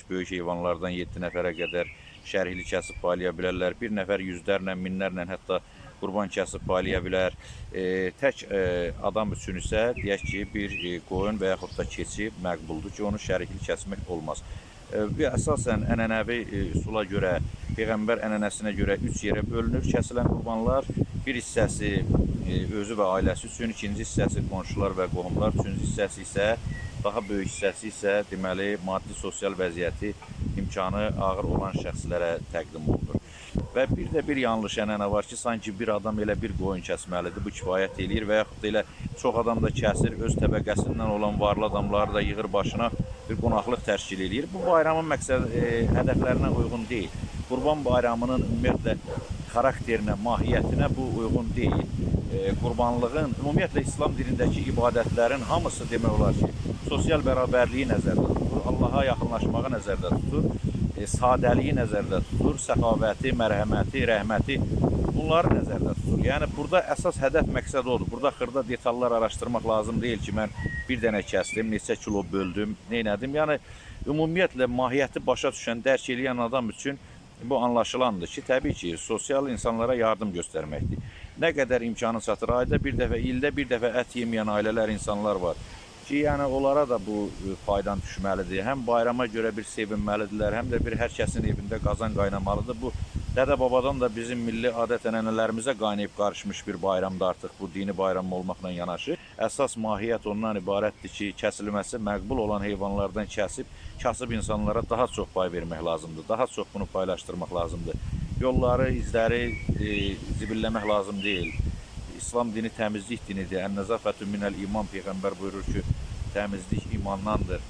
böyük heyvanlardan 7 nəfərə qədər şərhli kəsib paylaya bilərlər. Bir nəfər yüzlərlə, minlərlə hətta qurban kəsib paylaya bilər. Tək adam üçün isə deyək ki, bir qoyun və yaxud da keçi məqbuldur ki, onu şərhli kəsmək olmaz. Əsasən ənənəvi üsula görə, Peyğəmbər ənənəsinə görə 3 yerə bölünür kəsilən qurbanlar. Bir hissəsi özü və ailəsi üçün, ikinci hissəsi qonşular və qohumlar, üçüncü hissəsi isə, daha böyük hissəsi isə deməli maddi sosial vəziyyəti imkanı ağır olan şəxslərə təqdim olunur. Və bir də bir yanlış ənənə var ki, sanki bir adam elə bir qoyun kəsməlidir, bu kifayət eləyir və yaxud da elə çox adam da kəsir, öz təbəqəsindən olan varlı adamları da yığır başına bir qonaqlıq təşkil eləyir. Bu bayramın hədəflərinə uyğun deyil. Qurban bayramının ümumiyyətlə xarakterinə, mahiyyətinə bu uyğun deyil. Qurbanlığın, ümumiyyətlə İslam dilindəki ibadətlərin hamısı demək olar ki, sosial bərabərliyi nəzərdə tutur, Allaha yaxınlaşmağı nəzərdə tutur, sadəliyi nəzərdə tutur, səxavəti, mərhəməti, rəhməti bunları nəzərdə tutur. Yəni burada əsas hədəf məqsəd odur. Burada xırda detallar araşdırmaq lazım deyil ki, mən bir dənə kəsdim, neçə kilo böldüm, neynədim. Yəni ümumiyyətlə mahiyyəti başa düşən, dərk eləyən adam üçün bu anlaşılandır ki, təbii ki, sosial insanlara yardım göstərməkdir. Nə qədər imkanı çatır, ayda bir dəfə, ildə bir dəfə ət yeməyən ailələr, insanlar var ki, yəni onlara da bu faydan düşməlidir. Həm bayrama görə bir sevinməlidirlər, həm də bir hər kəsin evində qazan qaynamalıdır. Bu dədə-babadan da bizim milli adət-ənənələrimizə qaynayıb qarışmış bir bayramdır artıq bu dini bayram olmaqla yanaşı. Əsas mahiyyət ondan ibarətdir ki, kəsilməsi məqbul olan heyvanlardan kasıb insanlara daha çox pay vermək lazımdır. Daha çox bunu paylaşdırmaq lazımdır. Yolları, izləri zibilləmək lazım deyil. İslam dini təmizlik dinidir. Ən-nəzafətü minəl iman, Peyğəmbər buyurur ki, təmizlik imandandır.